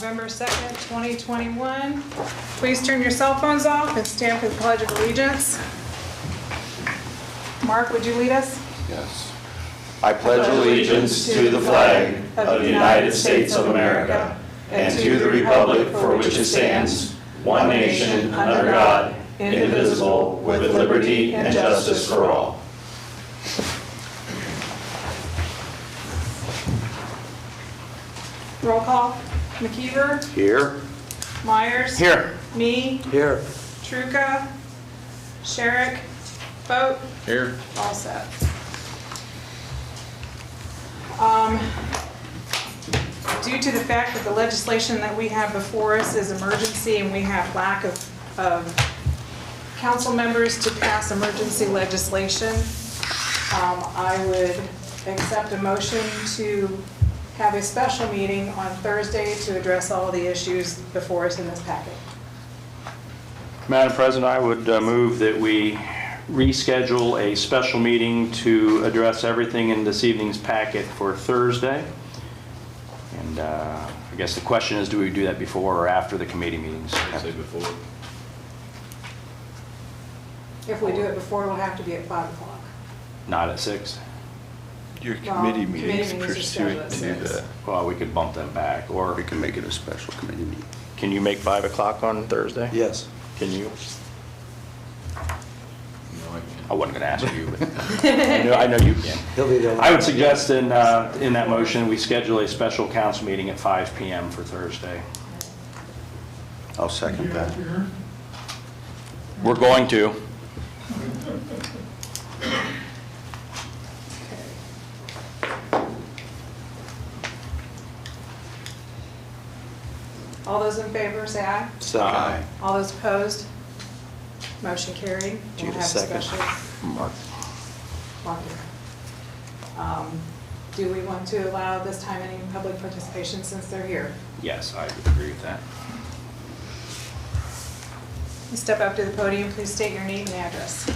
November 2nd, 2021. Please turn your cell phones off and stand for the Pledge of Allegiance. Mark, would you lead us? Yes. I pledge allegiance to the flag of the United States of America and to the republic for which it stands, one nation, under God, indivisible, with liberty and justice for all. Roll call. McKeever, Here. Myers. Here. Me, Here. Truca, Sherrick, Vogt. Here. All set. Due to the fact that the legislation that we have before us is emergency and we have lack of council members to pass emergency legislation, I would accept a motion to have a special meeting on Thursday to address all the issues before us in this packet. Madam President, I would move that we reschedule a special meeting to address everything in this evening's packet for Thursday. And I guess the question is, do we do that before or after the committee meetings? I'd say before. If we do it before, it'll have to be at 5 o'clock. Not at 6? Your Well, committee committee meetings meetings are pursuant scheduled to at 6. the, Well, we could bump them back. Or we can make it a special committee meeting. can you make 5 o'clock on Thursday? Yes. Can you? No, I can't. I wasn't going to ask you, but I know you can. He'll be the I would suggest in that motion, we schedule a special council meeting at 5 p.m. for Thursday. I'll second that. We're going to. All those in favor, say aye. Aye. All those opposed? Motion carried. Do you We'll have a second? special- Mark. Mark. Do we want to allow this time any public participation since they're here? Yes, I would agree with that. Step up to the podium, please state your name and address.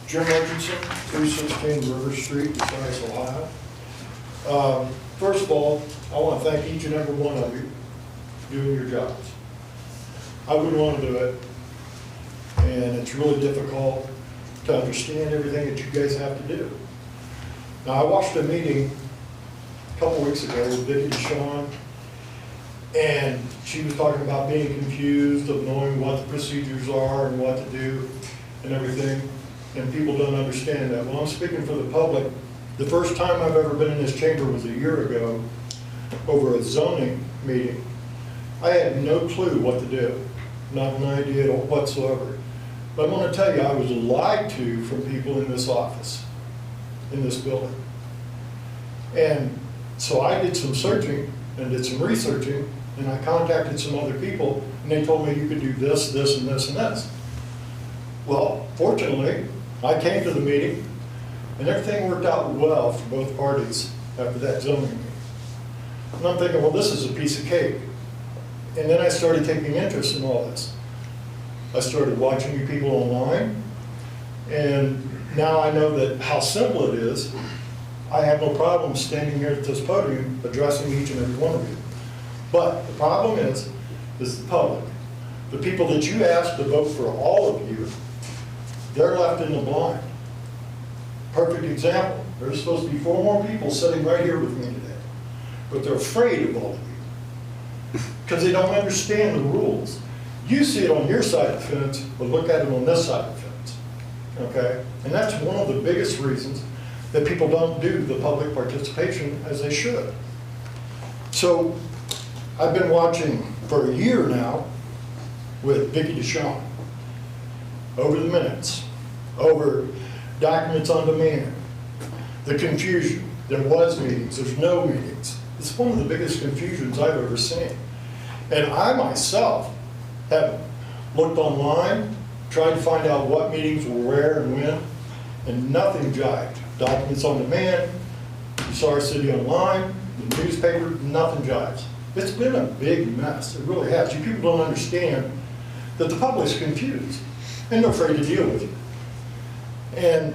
Jim Richardson, 316 River Street, Bucyrus, Ohio. First of all, I want to thank each and every one of you doing your jobs. I wouldn't want to do it, and it's really difficult to understand everything that you guys have to do. Now, I watched a meeting a couple weeks ago with Vicki DeShawn, and she was talking about being confused of knowing what the procedures are and what to do and everything, and people don't understand that. Well, I'm speaking for the public. The first time I've ever been in this chamber was a year ago over a zoning meeting. I had no clue what to do, not an idea whatsoever. But I'm going to tell you, I was lied to from people in this office, in this building. And so I did some searching and did some researching, and I contacted some other people, and they told me you could do this, this, and this, and this. Well, fortunately, I came to the meeting, and everything worked out well for both parties after that zoning meeting. And I'm thinking, well, this is a piece of cake. And then I started taking interest in all this. I started watching you people online, and now I know that how simple it is. I have no problem standing here at this podium addressing each and every one of you. But the problem is the public. The people that you asked to vote for all of you, they're left in the blind. Perfect example. There's supposed to be 4 more people sitting right here with me today, but they're afraid of all of you because they don't understand the rules. You see it on your side of the fence, but look at it on this side of the fence, okay? And that's one of the biggest reasons that people don't do the public participation as they should. So I've been watching for a year now with Vicki DeShawn over the minutes, over documents on demand, the confusion. There was meetings, there's no meetings. It's one of the biggest confusions I've ever seen. And I myself have looked online, tried to find out what meetings were where and when, and nothing jived. Documents on demand, Bucyrus City Online, the newspaper, nothing jives. It's been a big mess, it really has. You people don't understand that the public's confused, and they're afraid to deal with you. And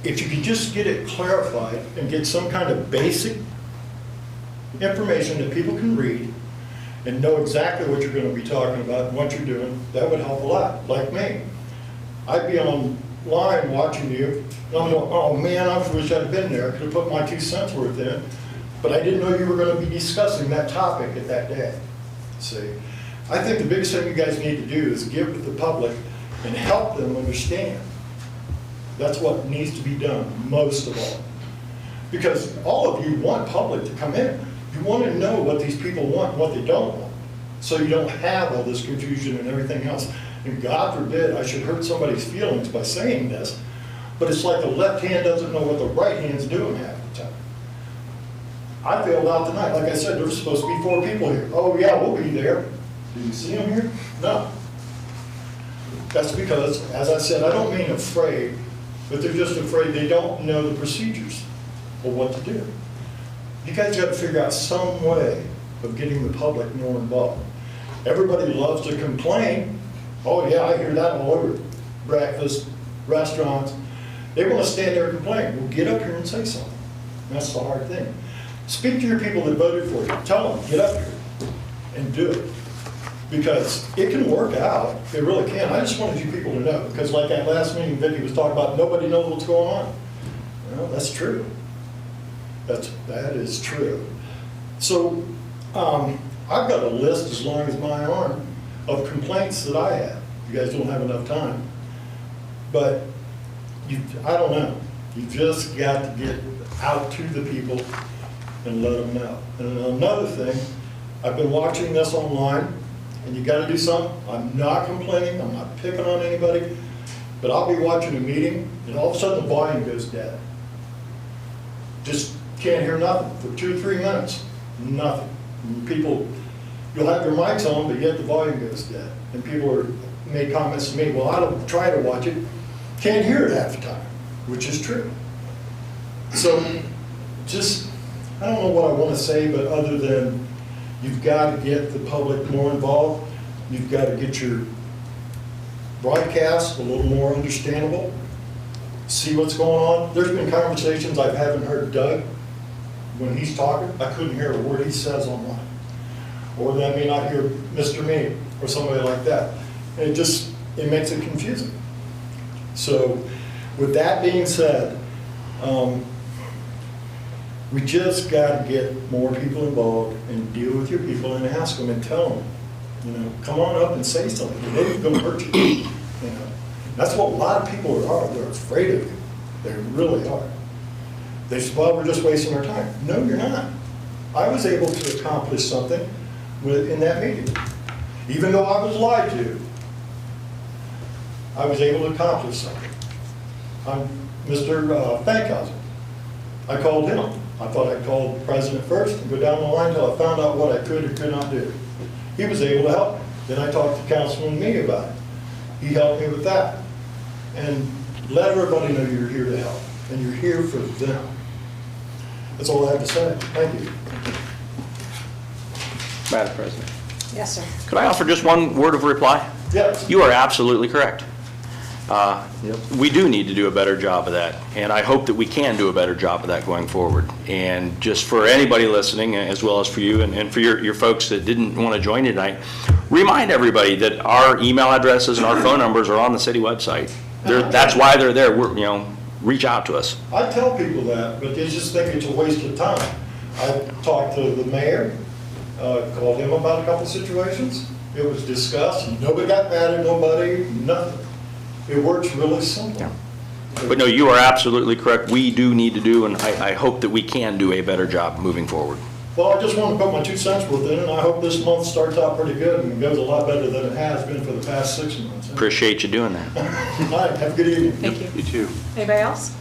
if you could just get it clarified and get some kind of basic information that people can read and know exactly what you're going to be talking about and what you're doing, that would help a lot, like me. I'd be online watching you, and I'm going, oh man, I wish I'd been there. I could have put my 2 cents worth in, but I didn't know you were going to be discussing that topic at that day. See, I think the biggest thing you guys need to do is give to the public and help them understand. That's what needs to be done, most of all. Because all of you want public to come in. You want to know what these people want and what they don't want, so you don't have all this confusion and everything else. And God forbid I should hurt somebody's feelings by saying this, but it's like the left hand doesn't know what the right hand's doing half the time. I failed out tonight. Like I said, there was supposed to be 4 people here. Oh yeah, we'll be there. Do you see them here? No. That's because, as I said, I don't mean afraid, but they're just afraid they don't know the procedures of what to do. You guys got to figure out some way of getting the public more involved. Everybody loves to complain. Oh yeah, I hear that all over breakfast, restaurants. They want to stand there and complain. Well, get up here and say something. That's the hard thing. Speak to your people that voted for you. Tell them, get up here and do it. Because it can work out. It really can. I just wanted you people to know. Because like that last meeting Vicki was talking about, nobody knows what's going on. Well, that's true. That is true. So I've got a list as long as my arm of complaints that I have. You guys don't have enough time. But I don't know. You just got to get out to the people and let them know. And another thing, I've been watching this online, and you got to do something. I'm not complaining. I'm not picking on anybody. But I'll be watching a meeting, and all of a sudden the volume goes dead. Just can't hear nothing for 2 or 3 minutes. Nothing. And people, you'll have your mics on, but yet the volume goes dead. And people made comments to me, well, I don't try to watch it. Can't hear it half the time, which is true. So just, I don't know what I want to say, but other than you've got to get the public more involved. You've got to get your broadcast a little more understandable. See what's going on. There's been conversations I haven't heard Doug when he's talking. I couldn't hear a word he says online. Or then I may not hear Mr. Me or somebody like that. And it makes it confusing. So with that being said, we just got to get more people involved and deal with your people and ask them and tell them, you know, come on up and say something. It ain't going to hurt you. You know, that's what a lot of people are. They're afraid of you. They really are. They say, well, we're just wasting our time. No, you're not. I was able to accomplish something in that meeting. Even though I was lied to, I was able to accomplish something. I'm Mr. Fankhauser. I called him. I thought I'd call the president first and go down the line until I found out what I could or could not do. He was able to help me. Then I talked to Councilman Me about it. He helped me with that. And let everybody know you're here to help. And you're here for them. That's all I have to say. Thank you. Madam President. Yes, sir. Could I offer just one word of reply? Yes. You are absolutely correct. We do need to do a better job of that, and I hope that we can do a better job of that going forward. And just for anybody listening, as well as for you and for your folks that didn't want to join tonight, remind everybody that our email addresses and our phone numbers are on the city website. That's why they're there. Reach out to us. I tell people that, but they just think it's a waste of time. I talked to the mayor, called him about a couple situations. It was discussed, and nobody got mad at nobody, nothing. It works really simple. Yeah. But no, you are absolutely correct. We do need to do, and I hope that we can do a better job moving forward. Well, I just want to put my 2 cents worth in, and I hope this month starts out pretty good and goes a lot better than it has been for the past 6 months. Appreciate you doing that. All right, have a good evening. Thank you. You too. Anybody else?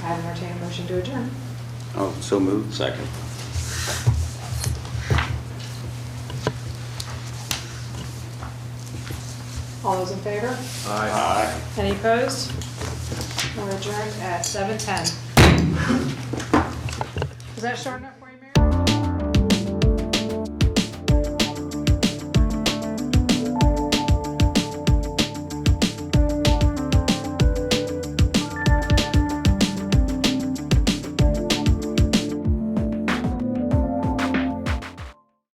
I entertain a motion to adjourn. Oh, so moved. Second. All those in favor? Aye. Any opposed? We're adjourned at 7:10. Is that short enough for you?